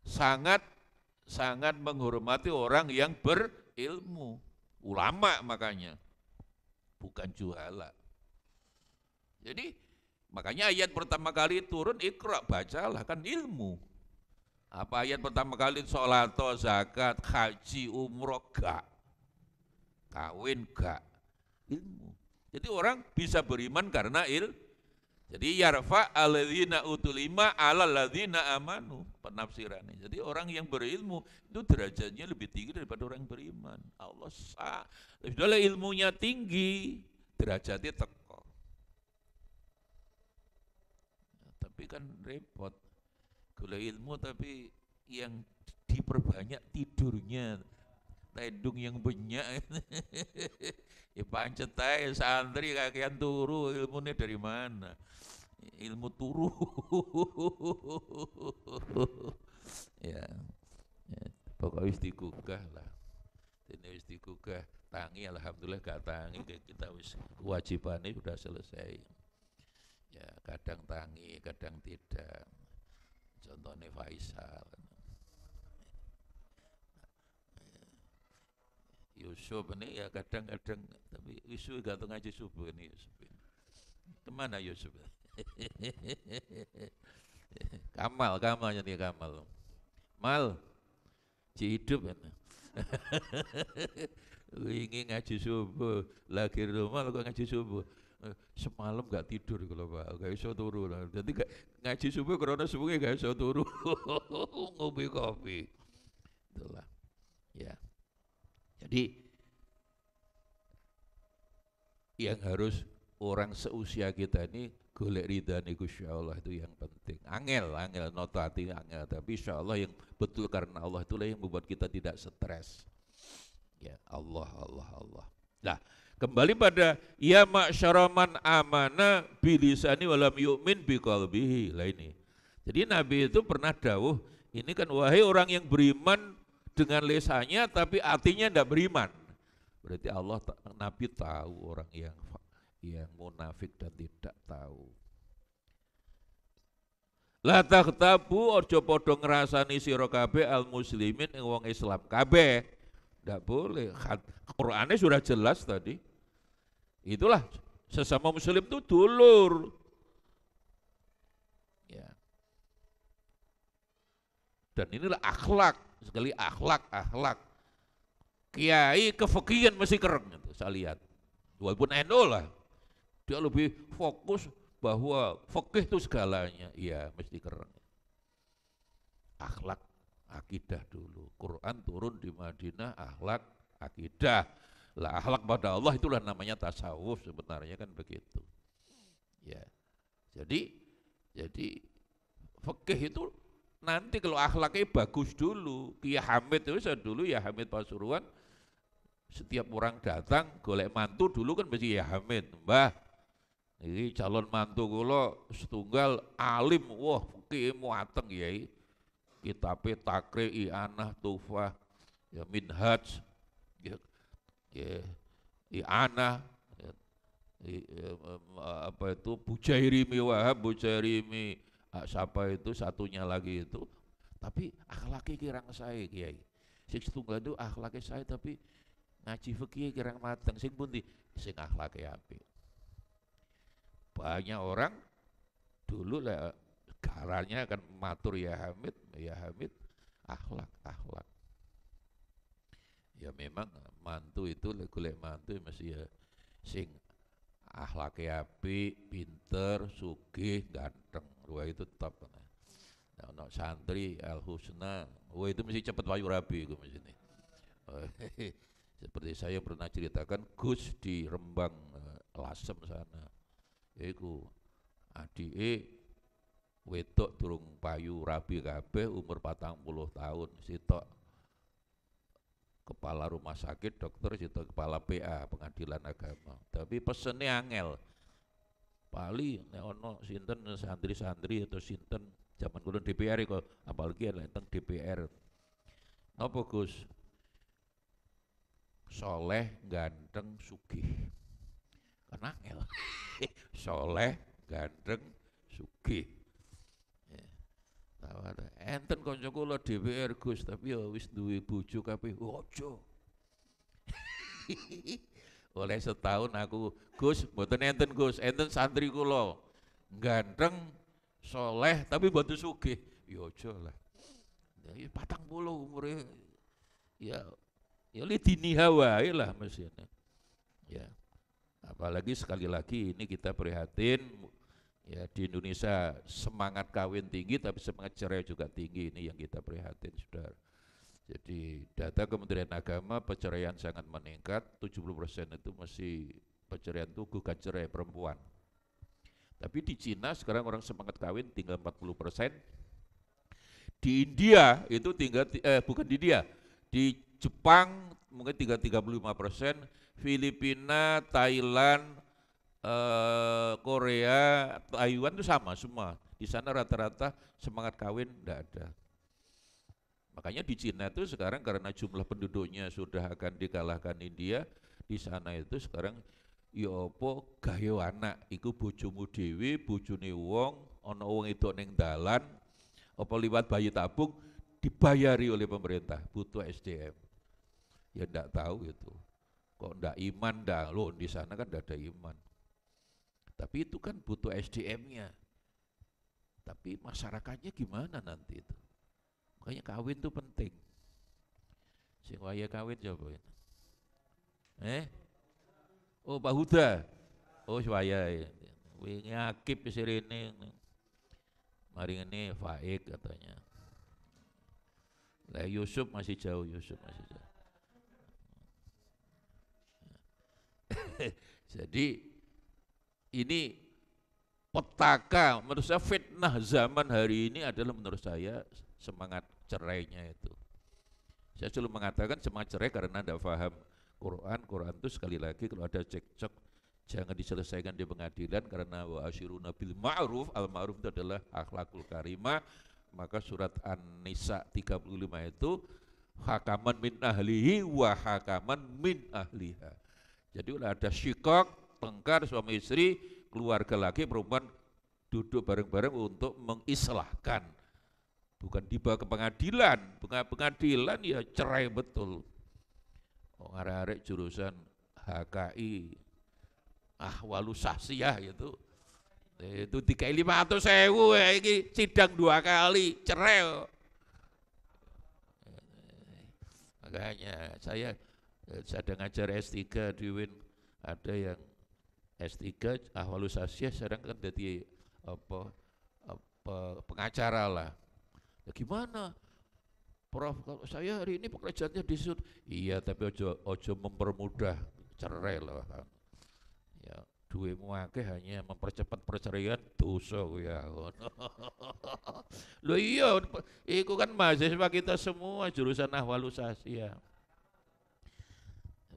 sangat menghormati orang yang berilmu. Ulama makanya. Bukan juhala. Jadi makanya ayat pertama kali turun Iqra, bacalah, kan ilmu. Apa ayat pertama kali sholat, zakat, haji, umroh, gak. Kawin gak. Ilmu. Jadi orang bisa beriman karena Jadi yarfa alladzina utul ilma alal ladzina amanu. penafsirannya. Jadi orang yang berilmu itu derajatnya lebih tinggi daripada orang beriman. Allah sah. Sudahlah ilmunya tinggi, derajatnya teko. Tapi kan repot. Gula ilmu tapi yang diperbanyak tidurnya, tedung yang banyak. Ya pancet aja santri kakean turu, ilmunya dari mana? Ilmu turu. ya, ya pokoknya wis digugah lah. Ini wis digugah, tangi alhamdulillah gak tangi, kita wis kewajibannya sudah selesai. Ya kadang tangi, kadang tidak. Contohnya Faisal. Yusuf ini ya kadang-kadang, tapi Yusuf gak tahu ngaji subuh ini Yusuf ini. Kemana Yusuf? Kamal jadi Kamal. Mal, ci hidup kan. Ingin ngaji subuh, lagi rumah kok ngaji subuh. Semalam gak tidur kalau Pak, gak iso turu lah. Jadi ngaji subuh karena subuhnya gak iso turu. Ngopi kopi. Itulah. Ya. Jadi yang harus orang seusia kita ini golek ridhane Gusti Allah itu yang penting. Angel notati angel, tapi insyaallah yang betul karena Allah itulah yang membuat kita tidak stres. Ya Allah. Nah, kembali pada ya ma'syara man amana bilisani walam yu'min biqalbihi. Lah ini. Jadi Nabi itu pernah dawuh, ini kan wahai orang yang beriman dengan lisannya tapi hatinya tidak beriman. Berarti Allah, Nabi tahu orang yang munafik dan tidak tahu. La takhtabu ojo podo ngrasani sira kabeh al muslimin ing wong Islam kabeh. Tidak boleh. Qur'annya sudah jelas tadi. Itulah sesama muslim itu dulur. Ya. Dan inilah akhlak. Sekali akhlak. Kiai kefikihan mesti keren gitu, saya lihat. Walaupun NU lah, dia lebih fokus bahwa fikih itu segalanya. Iya, mesti keren. Akhlak, akidah dulu. Quran turun di Madinah, akhlak, akidah. Lah akhlak pada Allah itulah namanya tasawuf sebenarnya kan begitu. Ya. Jadi fikih itu nanti kalau akhlaknya bagus dulu. Kiai Hamid itu saya dulu ya Hamid Pasuruan, setiap orang datang golek mantu dulu kan mesti ya Hamid, Mbah ini calon mantu kula setunggal alim, wah fikih muateng yai, kitabe Takri, I'anah, Tufah, ya Minhaj, ya I'anah, apa itu Bujairimi Wahab, Bujairimi siapa itu satunya lagi itu, tapi akhlaknya kirang saya kiai. Sing setunggal itu akhlaknya saya tapi ngaji fikih kirang mateng. Sing pundi? Sing akhlaknya apik. Banyak orang dulu lah garanya akan matur ya Hamid akhlak. Ya memang mantu itu golek mantu mesti ya sing akhlaknya apik, pinter, sugih, ganteng. Dua itu top. Nah, santri Al-Husna, itu mesti cepat wayu rabi itu mesti. Seperti saya pernah ceritakan Gus di Rembang Lasem sana. Yaiku adike wedok durung payu rabi kabeh umur 40 tahun, sitok kepala rumah sakit dokter, sitok kepala PA pengadilan agama. Tapi pesennya angel. Pali nek ono sinten santri-santri atau sinten zaman kula DPR kok apalagi tentang DPR. Napa Gus? Soleh, ganteng, sugih. Kan angel. Soleh, ganteng, sugih. Enten kanca kula DPR Gus, tapi ya wis duwe bojo kabeh. Ojo. Oleh setahun aku, Gus, mboten enten Gus, enten santri kula. Ganteng, soleh, tapi mboten sugih. Ya aja lah. Ya 40 umure. Ya li dini hawae lah mestinya. Ya. Apalagi sekali lagi ini kita prihatin Ya, di Indonesia semangat kawin tinggi tapi semangat cerai juga tinggi, ini yang kita prihatin, Saudara. Jadi data Kementerian Agama perceraian sangat meningkat, 70% itu masih perceraian itu gugat cerai perempuan. Tapi di Cina sekarang orang semangat kawin tinggal 40%. Di India itu tinggal bukan di India, di Jepang mungkin tinggal 35%, Filipina, Thailand, Korea, Taiwan itu sama semua. Di sana rata-rata semangat kawin tidak ada. Makanya di Cina itu sekarang karena jumlah penduduknya sudah akan dikalahkan India, di sana itu sekarang ya apa gayo anak iku bojomu dhewe, bojone wong, ana wong itu ning dalan, apa liwat bayi tabung dibayari oleh pemerintah, butuh SDM. Ya enggak tahu itu. Kok enggak iman dah, loh di sana kan enggak ada iman. Tapi itu kan butuh SDM-nya. Tapi masyarakatnya gimana nanti itu? Makanya kawin itu penting. Sing waya kawin coba itu. Oh Pak Huda. Oh waya ya. Wingi akib sirene. Mari ini Faik katanya. Lah Yusuf masih jauh, Yusuf masih jauh. Jadi ini petaka, menurut saya fitnah zaman hari ini adalah menurut saya semangat cerainya itu. Saya selalu mengatakan semangat cerai karena tidak paham Quran. Quran itu sekali lagi kalau ada cekcok jangan diselesaikan di pengadilan karena wa asyiruna bil ma'ruf, al ma'ruf itu adalah akhlakul karimah. Maka surat An-Nisa 35 itu hakaman min ahlihi wa hakaman min ahliha. Jadi udah ada syikok, tengkar suami istri, keluarga laki perempuan duduk bareng-bareng untuk mengislahkan. Bukan dibawa ke pengadilan, pengadilan ya cerai betul. Oh, arek-arek jurusan HKI, ahwalus sahsiyah itu 3.500.000 ini sidang 2 kali cerai. Makanya saya sedang ngajar S3 di UIN, ada yang S3 ahwalus sahsiyah sekarang kan jadi pengacara lah. Ya gimana? Prof, kalau saya hari ini pekerjaannya disut. Iya, tapi ojo mempermudah cerai lah kan. Ya, duitmu akeh hanya mempercepat perceraian dosa ya. Loh iya, itu kan mahasiswa kita semua jurusan ahwalus sahsiyah.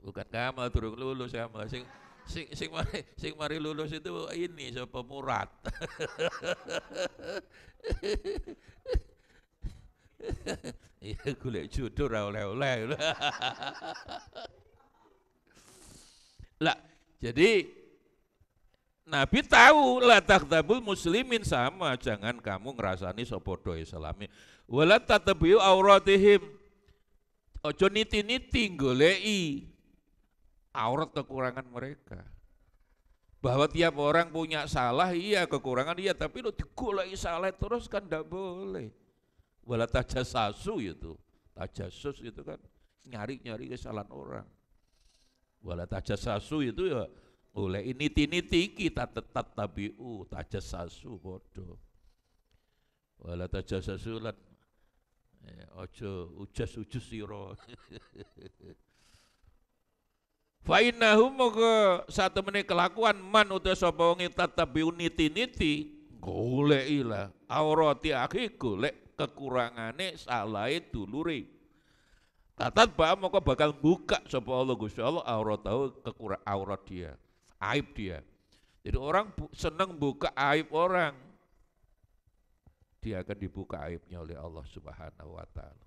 Bukan kamu turun lulus kamu, sing mari lulus itu ini siapa Murad. Iya golek jodoh ra oleh-oleh. Lah, jadi Nabi tahu la takdzabul muslimin, sama jangan kamu ngrasani sapa do islami. Wala tatabiu auratihim. Ojo niti-niti goleki aurat kekurangan mereka. Bahwa tiap orang punya salah, iya kekurangan iya, tapi lo digoleki salah terus kan enggak boleh. Wala tajassasu itu. Tajassus itu kan nyari-nyari kesalahan orang. Wala tajassasu itu ya oleh niti-niti kita tetap tabiu tajassasu bodoh. Wala tajassasu lan ojo ujas-ujus sira. Fa innahum maka satu menit kelakuan man uta sapa wong tatabiu niti-niti goleki lah aurati akhi, golek kekurangane salahe dulure. Tatat ba maka bakal buka sapa Allah Gusti Allah auratahu aurat dia, aib dia. Jadi orang senang buka aib orang, dia akan dibuka aibnya oleh Allah Subhanahu wa taala.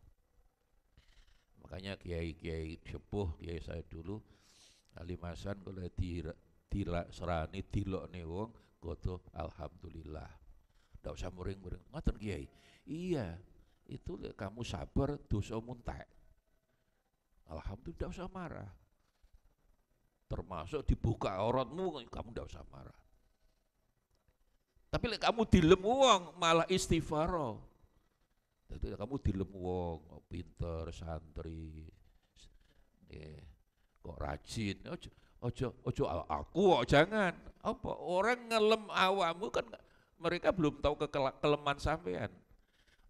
Makanya kiai-kiai sepuh, kiai saya dulu alimasan kalau serani dilokne wong goto alhamdulillah. Ndak usah muring-muring. Ngoten kiai. Iya, itu kamu sabar dosa muntek. Alhamdulillah, ndak usah marah. Termasuk dibuka auratmu kamu ndak usah marah. Tapi kamu dilem wong malah istighfar. Jadi kamu dilem wong pinter santri. Kok rajin, ojo aku kok jangan. Apa orang ngelem awakmu kan mereka belum tahu kelemahan sampean.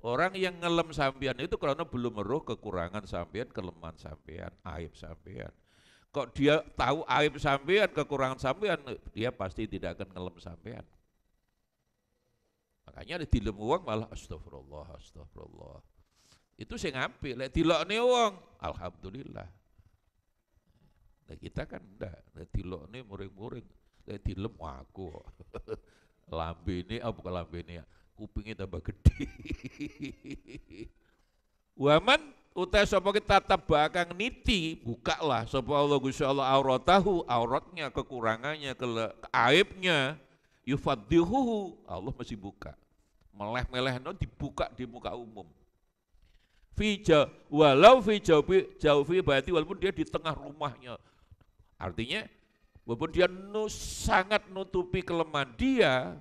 Orang yang ngelem sampean itu karena belum meruh kekurangan sampean, kelemahan sampean, aib sampean. Kok dia tahu aib sampean, kekurangan sampean, dia pasti tidak akan ngelem sampean. Makanya ada dilem uang malah astagfirullah, astagfirullah. Itu saya ngambil, lek dilokne uang, alhamdulillah. Nah kita kan enggak, lek dilokne muring-muring, lek dilem aku. Lambe ini, bukan lambe ini, kupingnya tambah gede. Waman utai sapa kita tatap bakang niti, bukalah sapa Allah Gusti Allah auratahu, auratnya, kekurangannya, aibnya, yufaddihuhu, Allah masih buka. Meleh-melehno dibuka di muka umum. Walau fi jaufi berarti walaupun dia di tengah rumahnya. Artinya walaupun dia sangat nutupi kelemahan dia,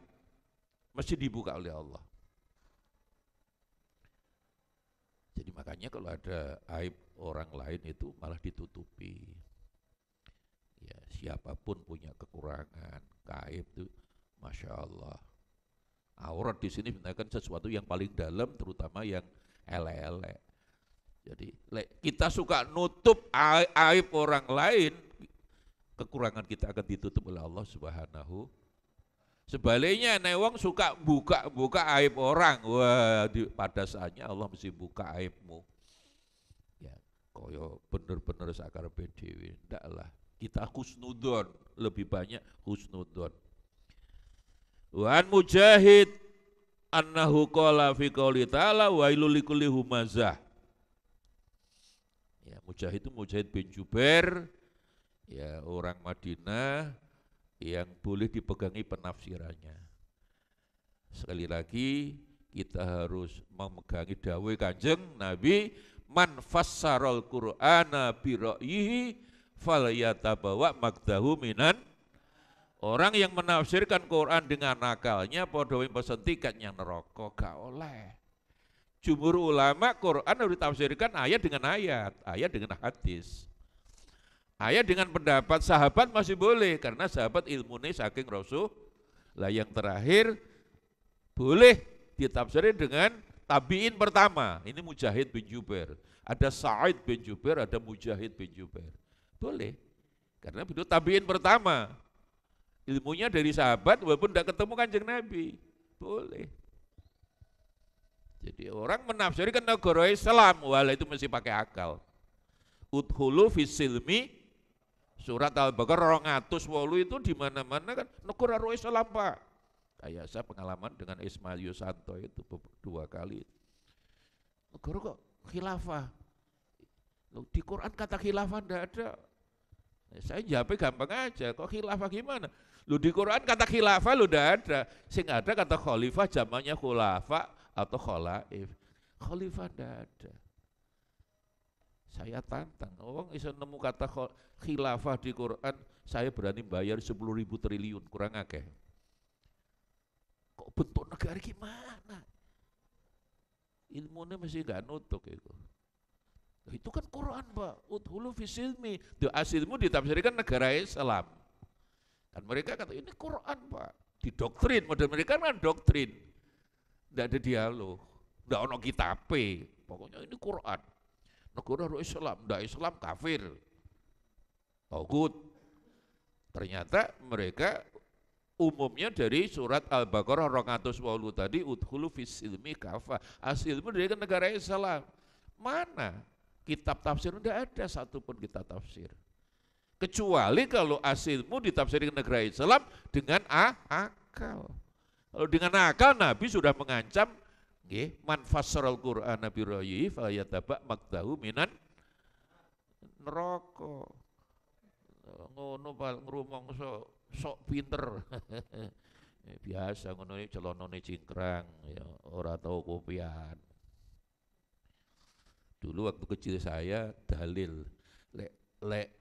mesti dibuka oleh Allah. Jadi makanya kalau ada aib orang lain itu malah ditutupi. Ya, siapapun punya kekurangan, aib itu, masya Allah. Aurat di sini sebenarnya sesuatu yang paling dalam, terutama yang elek-elek. Jadi kita suka nutup aib orang lain, kekurangan kita akan ditutup oleh Allah Subhanahu. Sebaliknya wong suka buka aib orang, wah pada saatnya Allah mesti buka aibmu. Ya, koyo bener-bener sakarepe dhewe, ndaklah. Kita husnudon, lebih banyak husnudon. Wan Mujahid annahu qala fi qouli ta'ala wailul likulli humazah. Ya, Mujahid itu Mujahid bin Jubair, ya orang Madinah yang boleh dipegangi penafsirannya. Sekali lagi kita harus memegangi dawuh Kanjeng Nabi, man fassaral Qur'ana bi ra'yihi falyatabawa magdahu minan. Orang yang menafsirkan Quran dengan akalnya padha pesen tiketnya neraka gak oleh. Jumhur ulama Quran harus ditafsirkan ayat dengan ayat, ayat dengan hadis. Ayat dengan pendapat sahabat masih boleh karena sahabat ilmunya saking Rasul. Lah yang terakhir boleh ditafsirin dengan tabi'in pertama. Ini Mujahid bin Jubair. Ada Sa'id bin Jubair, ada Mujahid bin Jubair. Boleh. Karena itu tabi'in pertama. Ilmunya dari sahabat walaupun tidak ketemu Kanjeng Nabi. Boleh. Jadi orang menafsirkan negara Islam, wala itu mesti pakai akal. Udhulu fisilmi, surat Al-Baqarah 208 itu di mana-mana kan negara Islam Pak. Kayak saya pengalaman dengan Ismail Yusanto itu 2 kali. Negara kok khilafah. Di Quran kata khilafah tidak ada. Saya jawabnya gampang aja, kok khilafah gimana? Di Quran kata khilafah tidak ada. Sing ada kata khalifah, zamannya khulafa atau khalaif. Khalifah tidak ada. Saya tantang, orang bisa nemu kata khilafah di Quran, saya berani bayar 10.000 triliun, kurang akeh. Kok bentuk negara gimana? Ilmunya masih gak nutuk itu. Itu kan Quran Pak, udhulu fisilmi. Asilmu ditafsirkan negara Islam. Dan mereka kata ini Quran Pak, didoktrin, model mereka kan doktrin. Tidak ada dialog, tidak ada kitabe, pokoknya ini Quran. Negara Islam, tidak Islam kafir. Togut. Ternyata mereka umumnya dari surat Al-Baqarah 208 tadi, udhulu fisilmi kafah. Asilmu dari negara Islam. Mana? Kitab tafsir tidak ada satupun kitab tafsir. Kecuali kalau asilmu ditafsirkan negara Islam dengan akal. Kalau dengan akal Nabi sudah mengancam, man fassaral Qur'ana bi ra'yihi falyataba magdahu minan neraka. Ngono Pak ngrumong sok pinter. Biasa ngono iki celonone cingkrang ya ora tau kopian. Dulu waktu kecil saya dalil lek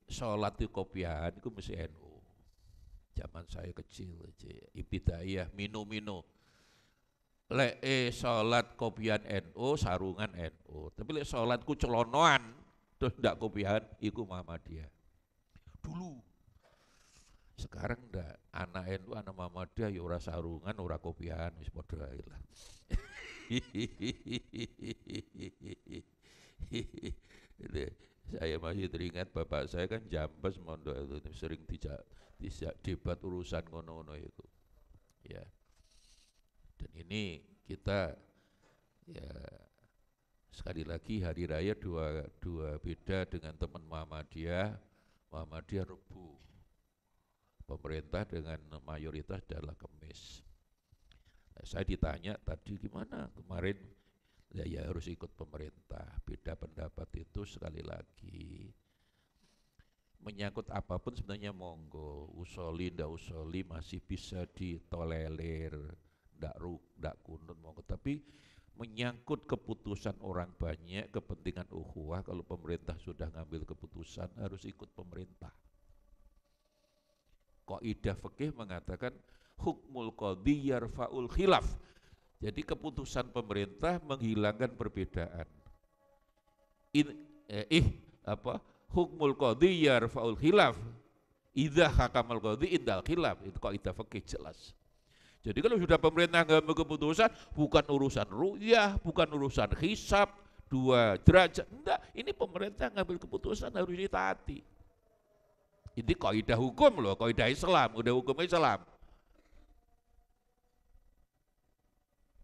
sholat di kopian itu mesti NU. Zaman saya kecil ibtidaiyah minu. Lek sholat kopian NU, sarungan NU. Tapi lek sholatku celonoan terus ndak kopian, iku Muhammadiyah. Dulu. Sekarang ndak, anak NU ana Muhammadiyah ya ora sarungan, ora kopiahan, wis padha ae lah. Saya masih teringat bapak saya kan jambes mondok itu sering tidak debat urusan ngono-ngono itu. Ya. Dan ini kita ya sekali lagi hari raya dua beda dengan teman Muhammadiyah. Muhammadiyah Rebu. Pemerintah dengan mayoritas adalah Kemis. Nah, saya ditanya tadi gimana kemarin, ya harus ikut pemerintah. Beda pendapat itu sekali lagi menyangkut apapun sebenarnya monggo, usoli ndak usoli masih bisa ditolerir, ndak kunut monggo. Tapi menyangkut keputusan orang banyak, kepentingan ukhuwah, kalau pemerintah sudah ngambil keputusan harus ikut pemerintah. Kaidah fikih mengatakan hukmul qadhi yarfa'ul khilaf. Jadi keputusan pemerintah menghilangkan perbedaan. Hukmul qadhi yarfa'ul khilaf. Idza hakamal qadhi indal khilaf. Itu kaidah fikih jelas. Jadi kalau sudah pemerintah ngambil keputusan, bukan urusan ru'yah, bukan urusan hisab, 2 derajat. Enggak, ini pemerintah ngambil keputusan harus ditaati. Ini kaidah hukum loh, kaidah Islam, udah hukum Islam.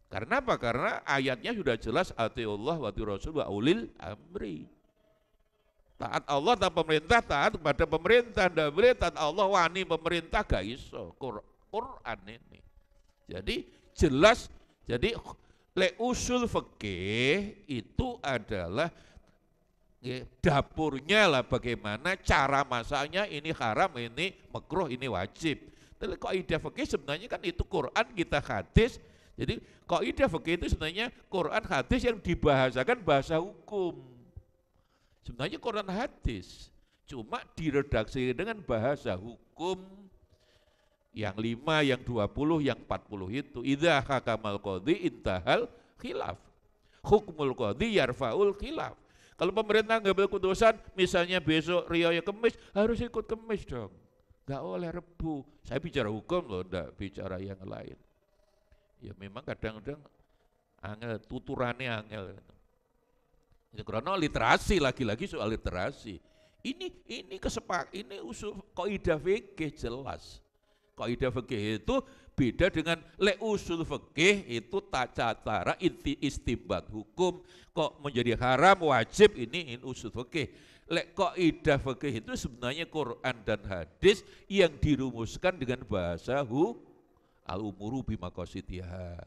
Karena apa? Karena ayatnya sudah jelas, atiullah wa atiur rasul wa ulil amri. Taat Allah dan pemerintah, taat kepada pemerintah. Dan boleh taat Allah wani pemerintah gak iso. Quran ini. Jadi jelas, jadi le usul fikih itu adalah dapurnya lah, bagaimana cara masaknya, ini haram, ini makruh, ini wajib. Tapi kaidah fikih sebenarnya kan itu Quran kita hadis. Jadi kaidah fikih itu sebenarnya Quran hadis yang dibahasakan bahasa hukum. Sebenarnya Quran hadis cuma diredaksi dengan bahasa hukum yang 5, yang 20, yang 40 itu. Idza hakamal qadhi intahal khilaf. Hukmul qadhi yarfa'ul khilaf. Kalau pemerintah ngambil keputusan, misalnya besok riyaya Kemis, harus ikut Kemis dong. Nggak oleh Rebu. Saya bicara hukum loh, enggak bicara yang lain. Ya memang kadang-kadang angel, tuturannya angel. Ini karena literasi, lagi-lagi soal literasi. Ini usul kaidah fikih jelas. Kaidah fikih itu beda dengan usul fikih itu tata cara istinbat hukum kok menjadi haram wajib, ini usul fikih. Kaidah fikih itu sebenarnya Quran dan hadis yang dirumuskan dengan bahasa al-umuru bimaqasidihha.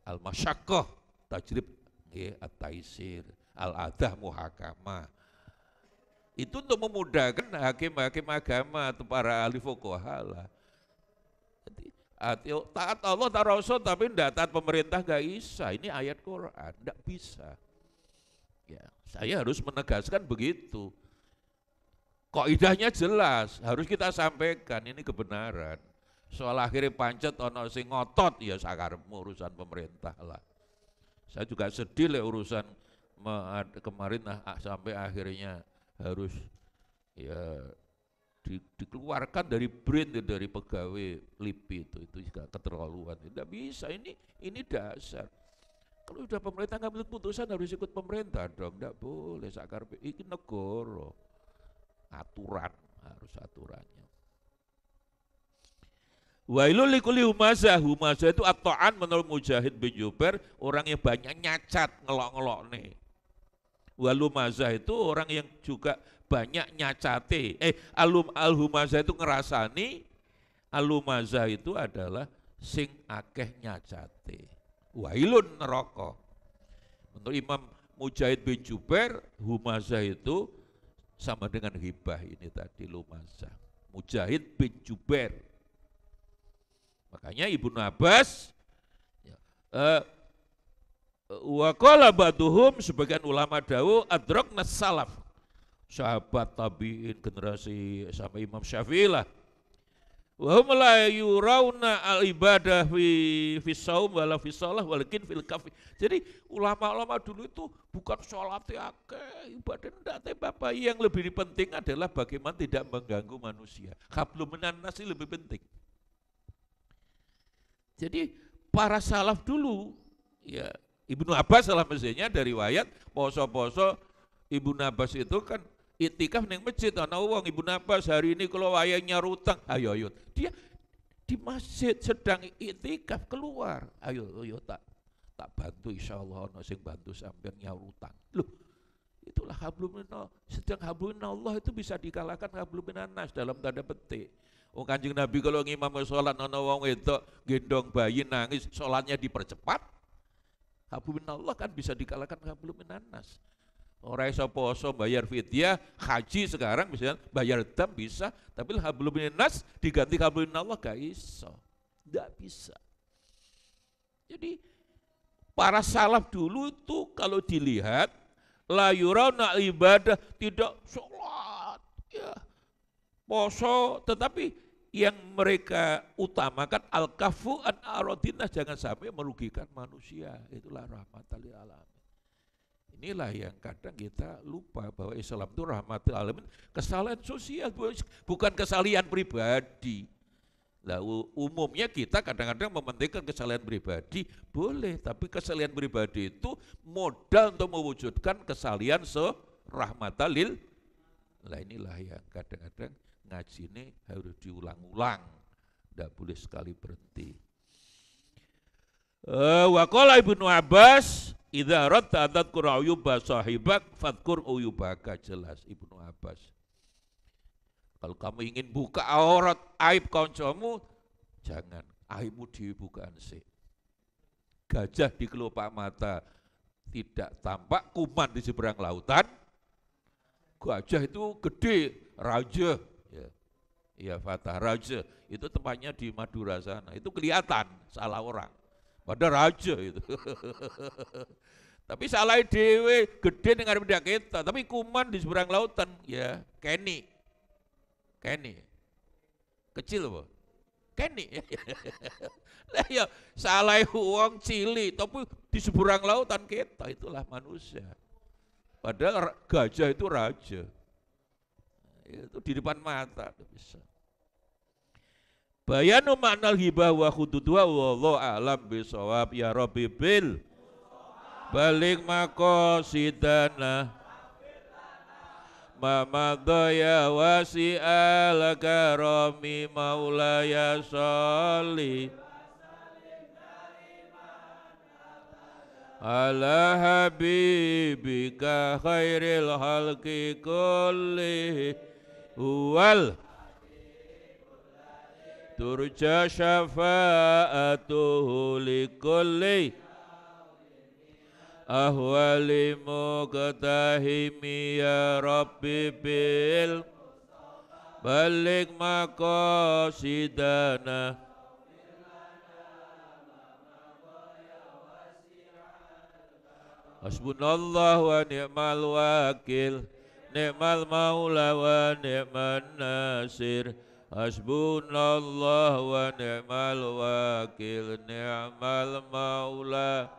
Al-masyaqqah tajrib at-taisir, al-adah muhakamah. Itu untuk memudahkan hakim-hakim agama atau para ahli fuqaha lah. Taat Allah, taat Rasul, tapi tidak taat pemerintah gak bisa. Ini ayat Quran, tidak bisa. Ya, saya harus menegaskan begitu. Kaidahnya jelas, harus kita sampaikan ini kebenaran. Soal akhirnya pancet ono sing ngotot, ya sakarepmu urusan pemerintah lah. Saya juga sedih lah urusan kemarin sampai akhirnya harus ya dikeluarkan dari BRIN, dari pegawai LIPI itu juga keterlaluan. Tidak bisa, ini dasar. Kalau sudah pemerintah ngambil keputusan harus ikut pemerintah dong, tidak boleh sakarep. Ini negara, aturan, harus aturannya. Wailul likulli humazah. Humazah itu at-ta'an menurut Mujahid bin Jubair, orang yang banyak nyacat, ngelok-ngelok nih. Walumazah itu orang yang juga banyak nyacate. Al-humazah itu ngerasani, al-humazah itu adalah sing akeh nyacate. Wailun neraka. Menurut Imam Mujahid bin Jubair, humazah itu sama dengan hibah ini tadi, lumazah. Mujahid bin Jubair. Makanya Ibnu Abbas wa qala ba'duhum, sebagian ulama dawuh adrakna salaf, sahabat tabi'in generasi sampai Imam Syafi'i lah, wa hum la yurawna al ibadah fi shaum wala fi shalah walakin fil kafi. Jadi ulama-ulama dulu itu bukan sholatnya akeh, ibadah enggak, tapi Bapak yang lebih penting adalah bagaimana tidak mengganggu manusia. Hablum minan nas lebih penting. Jadi para salaf dulu, ya Ibnu Abbas salah mestinya dari riwayat poso-poso Ibnu Abbas itu kan itikaf neng masjid, ana wong Ibnu Abbas hari ini kalau wayangnya rutang, ayo dia di masjid sedang itikaf keluar, ayo tak bantu insyaallah ana sing bantu sampean nyaur utang. Loh, itulah hablum minallah. Sedang hablum minallah itu bisa dikalahkan hablum minannas dalam tanda petik. Oh, Kanjeng Nabi kalau ngimam sholat ana wong wedok gendong bayi nangis, sholatnya dipercepat. Hablum minallah kan bisa dikalahkan hablum minannas. Orang iso poso bayar fidyah, haji sekarang misalnya bayar dam bisa, tapi hablum minannas diganti hablum minallah gak iso. Enggak bisa. Jadi para salaf dulu itu kalau dilihat la yurauna ibadah, tidak sholat, ya poso, tetapi yang mereka utamakan al-kafu an aradinnas, jangan sampai merugikan manusia. Itulah rahmatal lil alamin. Inilah yang kadang kita lupa bahwa Islam itu rahmatul alamin, kesalahan sosial bukan kesalahan pribadi. Nah, umumnya kita kadang-kadang mementingkan kesalahan pribadi, boleh, tapi kesalahan pribadi itu modal untuk mewujudkan kesalahan rahmatal lil. Nah, inilah yang kadang-kadang ngaji ini harus diulang-ulang, tidak boleh sekali berhenti. Wa qala Ibnu Abbas, idza aradta an tadhkura uyuba sahibak fadhkur uyubaka, jelas Ibnu Abbas. Kalau kamu ingin buka aurat aib kancamu, jangan aibmu dibukaan sih. Gajah di kelopak mata tidak tampak, kuman di seberang lautan. Gajah itu gede, raja. Ya Fatah, raja. Itu tempatnya di Madura sana. Itu kelihatan, salah orang. Padahal raja itu. Tapi salah dewe, gede dengan beda kita. Tapi kuman di seberang lautan, ya Kenny. Kecil apa? Kenny. Lah ya salah uang cili, tapi di seberang lautan kita, itulah manusia. Padahal gajah itu raja. Itu di depan mata bisa. Bayanu maknal hibah wa hududuha wallahu a'lam bisawab. Ya Rabbi bil balik maqasidana mamadaya wasi'al karami maulaya sholli ala habibika khairil halqi kulli wal turja syafa'atuhu likulli ahwali muqtahimi ya Rabbi bil balik maqasidana hasbunallah wa ni'mal wakil ni'mal maula wa ni'man nasir hasbunallah wa ni'mal wakil ni'mal maula